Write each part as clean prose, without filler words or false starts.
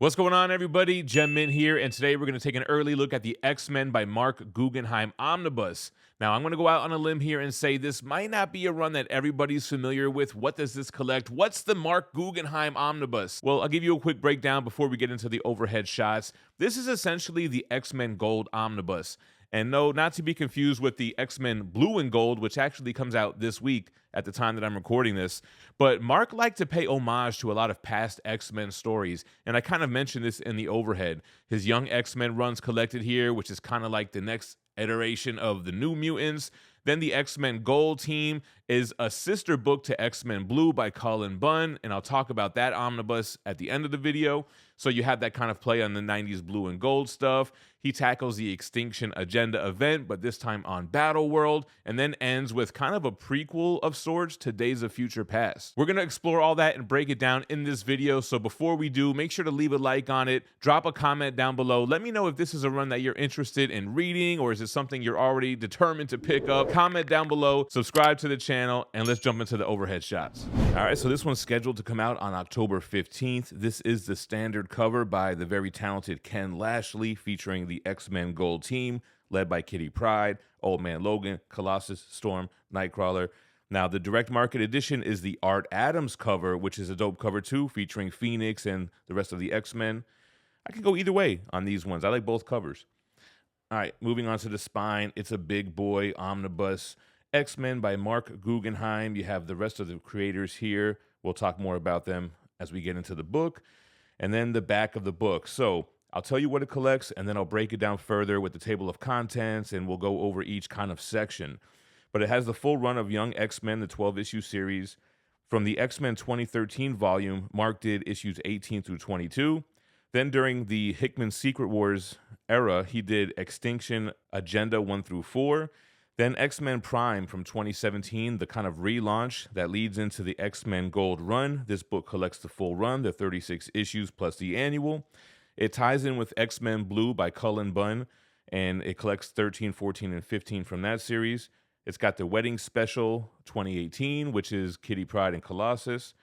What's going on, everybody? Min here, and today we're going to take an early look at the X-Men by Marc Guggenheim Omnibus. Now, I'm going to go out on a limb here and say this might not be a run that everybody's familiar with. What does this collect? What's the Marc Guggenheim Omnibus? Well, I'll give you a quick breakdown before we get into the overhead shots. This is essentially the X-Men Gold Omnibus. And no, not to be confused with the X-Men Blue and Gold, which actually comes out this week at the time that I'm recording this. But Marc liked to pay homage to a lot of past X-Men stories, and I kind of mentioned this in the overhead. His Young X-Men runs collected here, which is kind of like the next iteration of the New Mutants. Then the X-Men Gold team is a sister book to X-Men Blue by Cullen Bunn, and I'll talk about that omnibus at the end of the video. So you have that kind of play on the 90s Blue and Gold stuff. He tackles the X-Tinction agenda event, but this time on Battleworld, and then ends with kind of a prequel of sorts to Days of Future Past. We're going to explore all that and break it down in this video, so before we do, make sure to leave a like on it, drop a comment down below, let me know if this is a run that you're interested in reading, or is it something you're already determined to pick up. Comment down below, subscribe to the channel, and let's jump into the overhead shots. All right, so this one's scheduled to come out on October 15th. This is the standard cover by the very talented Ken Lashley, featuring the X-Men Gold team, led by Pryde, Old Man Logan, Colossus, Storm, Nightcrawler. Now, the direct market edition is the Art Adams cover, which is a dope cover too, featuring Phoenix and the rest of the X-Men. I can go either way on these ones. I like both covers. All right, moving on to the spine. It's a big boy omnibus. X-Men by Marc Guggenheim. You have the rest of the creators here. We'll talk more about them as we get into the book. And then the back of the book. So I'll tell you what it collects, and then I'll break it down further with the table of contents, and we'll go over each kind of section. But it has the full run of Young X-Men, the 12-issue series. From the X-Men 2013 volume, Marc did issues 18 through 22. Then during the Hickman Secret Wars era, he did X-Tinction Agenda 1 through 4. Then X-Men Prime from 2017, the kind of relaunch that leads into the X-Men Gold run. This book collects the full run, the 36 issues plus the annual. It ties in with X-Men Blue by Cullen Bunn, and it collects 13, 14, and 15 from that series. It's got the Wedding Special 2018, which is Kitty Pryde and Colossus.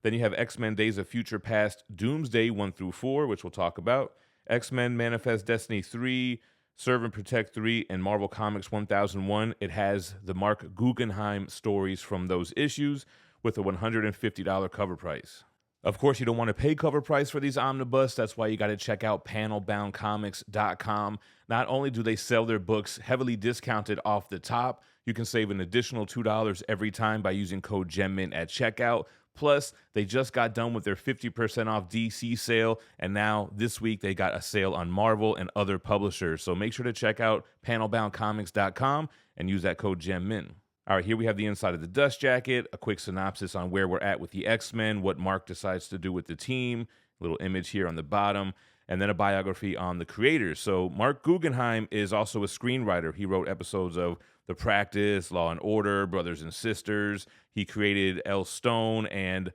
Then you have X-Men Days of Future Past Doomsday 1 through 4, which we'll talk about. X-Men Manifest Destiny 3, Serve and Protect 3, and Marvel Comics 1001. It has the Marc Guggenheim stories from those issues with a $150 cover price. Of course, you don't want to pay cover price for these omnibus. That's why you got to check out panelboundcomics.com. Not only do they sell their books heavily discounted off the top, you can save an additional $2 every time by using code GEMMIN at checkout. Plus, they just got done with their 50% off DC sale, and now this week they got a sale on Marvel and other publishers. So make sure to check out panelboundcomics.com and use that code GEMMIN. All right, here we have the inside of the dust jacket, a quick synopsis on where we're at with the X-Men, what Marc decides to do with the team, little image here on the bottom, and then a biography on the creators. So Marc Guggenheim is also a screenwriter. He wrote episodes of The Practice, Law and Order, Brothers and Sisters. He created Elle Stone, and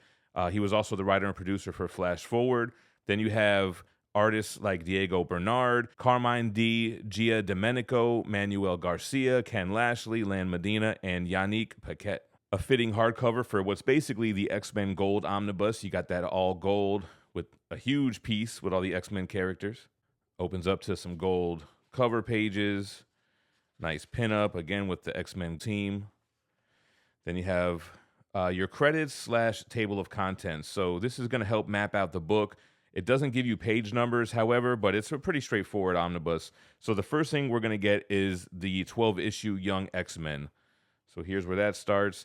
he was also the writer and producer for Flash Forward. Then you have artists like Diego Bernard, Carmine D, Gia Domenico, Manuel Garcia, Ken Lashley, Lan Medina, and Yannick Paquette. A fitting hardcover for what's basically the X-Men Gold Omnibus. You got that all gold with a huge piece with all the X-Men characters. Opens up to some gold cover pages. Nice pinup, again, with the X-Men team. Then you have your credits / table of contents. So this is going to help map out the book. It doesn't give you page numbers, however, but it's a pretty straightforward omnibus. So the first thing we're going to get is the 12-issue Young X-Men. So here's where that starts.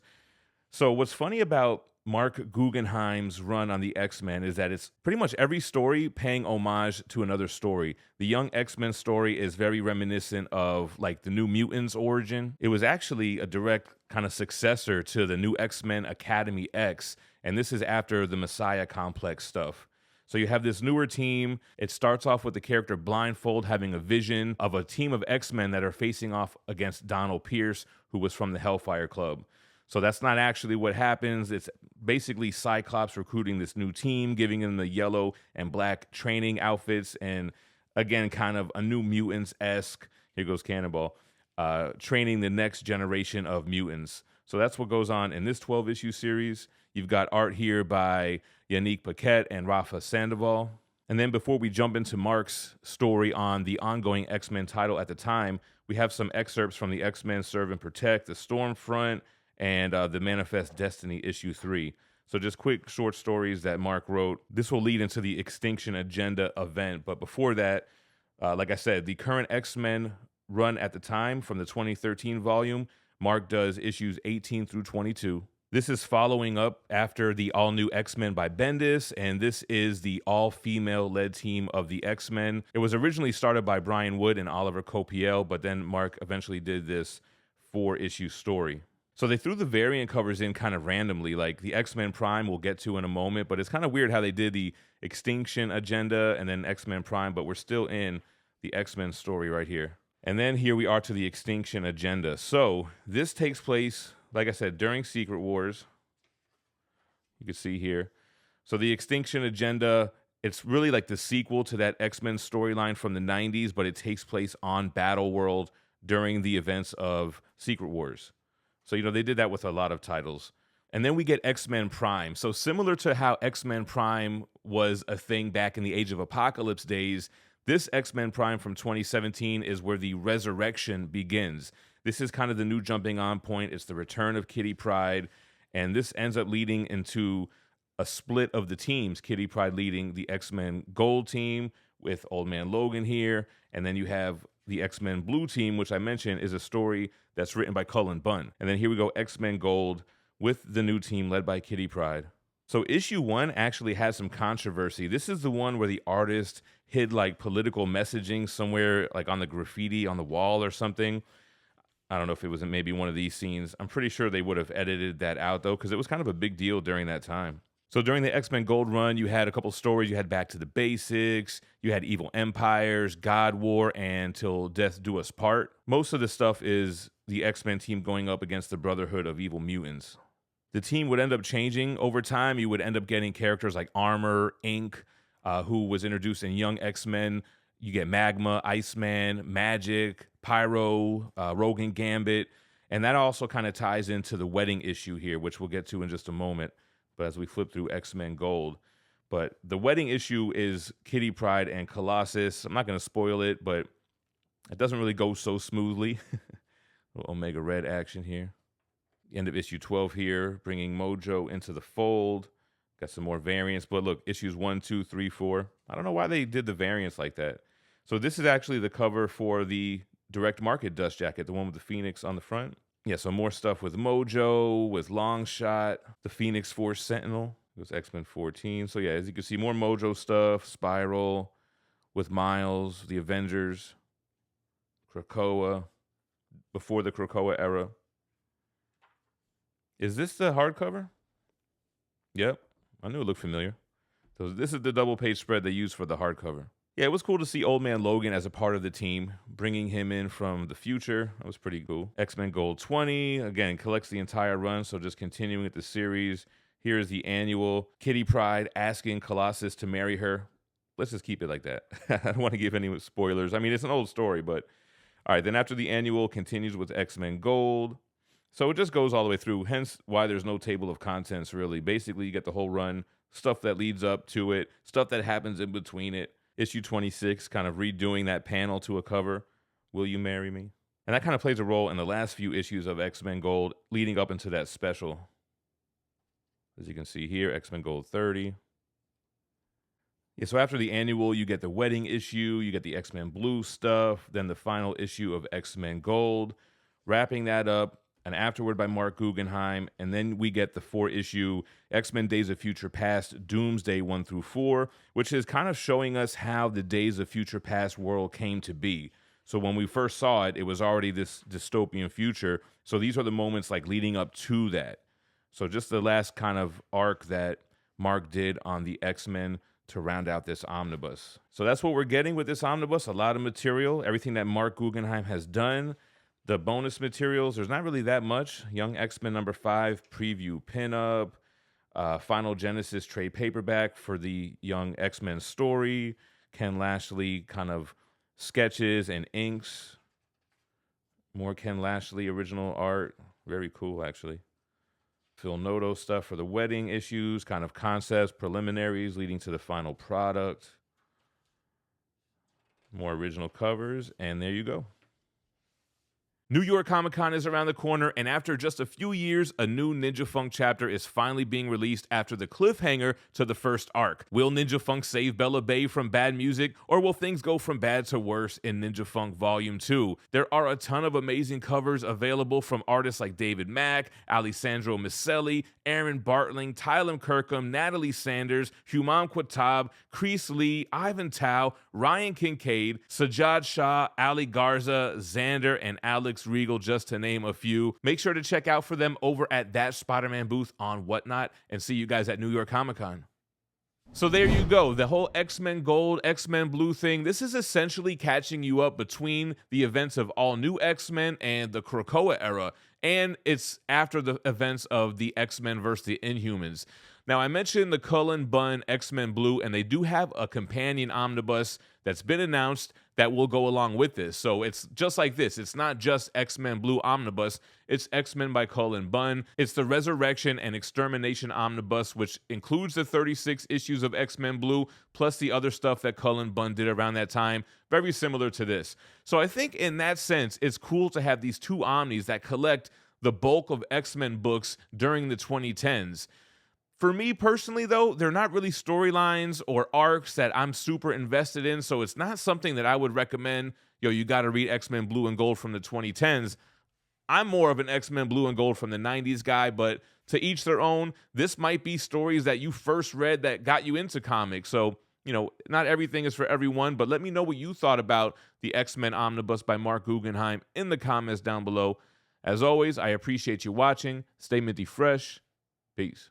So what's funny about Marc Guggenheim's run on the X-Men is that it's pretty much every story paying homage to another story. The Young X-Men story is very reminiscent of like the New Mutants origin. It was actually a direct kind of successor to the New X-Men Academy X, and this is after the Messiah Complex stuff. So you have this newer team. It starts off with the character Blindfold having a vision of a team of X-Men that are facing off against Donald Pierce, who was from the Hellfire Club. So that's not actually what happens. It's basically Cyclops recruiting this new team, giving them the yellow and black training outfits, and again, kind of a New Mutants-esque, here goes Cannonball, training the next generation of mutants. So that's what goes on in this 12-issue series. You've got art here by Yannick Paquette and Rafa Sandoval. And then before we jump into Mark's story on the ongoing X-Men title at the time, we have some excerpts from the X-Men Serve and Protect, the Stormfront, and the Manifest Destiny issue 3. So just quick short stories that Mark wrote. This will lead into the X-Tinction Agenda event. But before that, like I said, the current X-Men run at the time from the 2013 volume, Mark does issues 18 through 22. This is following up after the all-new X-Men by Bendis, and this is the all-female led team of the X-Men. It was originally started by Brian Wood and Oliver Copiel, but then Mark eventually did this 4-issue story. So they threw the variant covers in kind of randomly, like the X-Men Prime we'll get to in a moment, but it's kind of weird how they did the X-Tinction Agenda and then X-Men Prime, but we're still in the X-Men story right here. And then here we are to the X-Tinction Agenda. So this takes place, like I said, during Secret Wars. You can see here. So the X-Tinction Agenda, it's really like the sequel to that X-Men storyline from the 90s, but it takes place on Battleworld during the events of Secret Wars. So, you know, they did that with a lot of titles. And then we get X-Men Prime. So similar to how X-Men Prime was a thing back in the Age of Apocalypse days, this X-Men Prime from 2017 is where the ResurrXion begins. This is kind of the new jumping on point. It's the return of Kitty Pryde, and this ends up leading into a split of the teams. Kitty Pryde leading the X-Men Gold team with Old Man Logan here, and then you have the X-Men Blue team, which I mentioned is a story that's written by Cullen Bunn. And then here we go, X-Men Gold with the new team led by Kitty Pryde. So issue 1 actually has some controversy. This is the one where the artist hid like political messaging somewhere like on the graffiti on the wall or something. I don't know if it was maybe one of these scenes. I'm pretty sure they would have edited that out though, because it was kind of a big deal during that time. So during the X-Men Gold run, you had a couple stories. You had Back to the Basics, you had Evil Empires, God War, and Till Death Do Us Part. Most of the stuff is the X-Men team going up against the Brotherhood of Evil Mutants. The team would end up changing over time. You would end up getting characters like Armor, Ink, who was introduced in Young X-Men. You get Magma, Iceman, Magic, Pyro, Rogan Gambit. And that also kind of ties into the wedding issue here, which we'll get to in just a moment. But as we flip through X-Men Gold. But the wedding issue is Kitty Pryde and Colossus. I'm not going to spoil it, but it doesn't really go so smoothly. Little Omega Red action here. End of issue 12 here, bringing Mojo into the fold. Got some more variants, but look, issues 1, 2, 3, 4. I don't know why they did the variants like that. So this is actually the cover for the direct market dust jacket, the one with the Phoenix on the front. Yeah, so more stuff with Mojo, with Longshot, the Phoenix Force Sentinel. It was X-Men 14. So yeah, as you can see, more Mojo stuff, Spiral, with Miles, the Avengers, Krakoa, before the Krakoa era. Is this the hardcover? Yep, I knew it looked familiar. So this is the double page spread they used for the hardcover. Yeah, it was cool to see Old Man Logan as a part of the team, bringing him in from the future. That was pretty cool. X-Men Gold 20, again, collects the entire run, so just continuing with the series. Here's the annual. Kitty Pryde asking Colossus to marry her. Let's just keep it like that. I don't want to give any spoilers. I mean, it's an old story, but... All right, then after the annual continues with X-Men Gold. So it just goes all the way through, hence why there's no table of contents, really. Basically, you get the whole run, stuff that leads up to it, stuff that happens in between it. Issue 26, kind of redoing that panel to a cover, Will You Marry Me? And that kind of plays a role in the last few issues of X-Men Gold, leading up into that special. As you can see here, X-Men Gold 30. Yeah, so after the annual, you get the wedding issue, you get the X-Men Blue stuff, then the final issue of X-Men Gold, wrapping that up, an afterword by Marc Guggenheim, and then we get the 4-issue X-Men Days of Future Past, Doomsday 1 through 4, which is kind of showing us how the Days of Future Past world came to be. So when we first saw it, it was already this dystopian future. So these are the moments like leading up to that. So just the last kind of arc that Mark did on the X-Men to round out this omnibus. So that's what we're getting with this omnibus, a lot of material, everything that Marc Guggenheim has done. The bonus materials, there's not really that much. Young X-Men number 5, preview pinup, Final Genesis trade paperback for the Young X-Men story, Ken Lashley kind of sketches and inks, more Ken Lashley original art, very cool actually. Phil Noto stuff for the wedding issues, kind of concepts, preliminaries leading to the final product. More original covers, and there you go. New York Comic Con is around the corner, and after just a few years, a new Ninja Funk chapter is finally being released after the cliffhanger to the first arc. Will Ninja Funk save Bella Bay from bad music, or will things go from bad to worse in Ninja Funk Volume 2? There are a ton of amazing covers available from artists like David Mack, Alessandro Miceli, Aaron Bartling, Tylem Kirkham, Natalie Sanders, Humam Quattab, Kreese Lee, Ivan Tao, Ryan Kincaid, Sajjad Shah, Ali Garza, Xander, and Alex Regal, just to name a few. Make sure to check out for them over at that Spider-Man booth on Whatnot, and see you guys at New York Comic Con. So there you go, the whole X-Men Gold, X-Men Blue thing. This is essentially catching you up between the events of All New X-Men and the Krakoa era, and it's after the events of the X-Men versus the Inhumans. Now, I mentioned the Cullen Bunn X-Men Blue, and they do have a companion omnibus that's been announced that will go along with this. So it's just like this. It's not just X-Men Blue omnibus. It's X-Men by Cullen Bunn. It's the ResurrXion and Extermination omnibus, which includes the 36 issues of X-Men Blue, plus the other stuff that Cullen Bunn did around that time. Very similar to this. So I think in that sense, it's cool to have these two omnis that collect the bulk of X-Men books during the 2010s. For me personally, though, they're not really storylines or arcs that I'm super invested in, so it's not something that I would recommend, you got to read X-Men Blue and Gold from the 2010s. I'm more of an X-Men Blue and Gold from the 90s guy, but to each their own. This might be stories that you first read that got you into comics, so, not everything is for everyone, but let me know what you thought about the X-Men Omnibus by Marc Guggenheim in the comments down below. As always, I appreciate you watching. Stay minty fresh. Peace.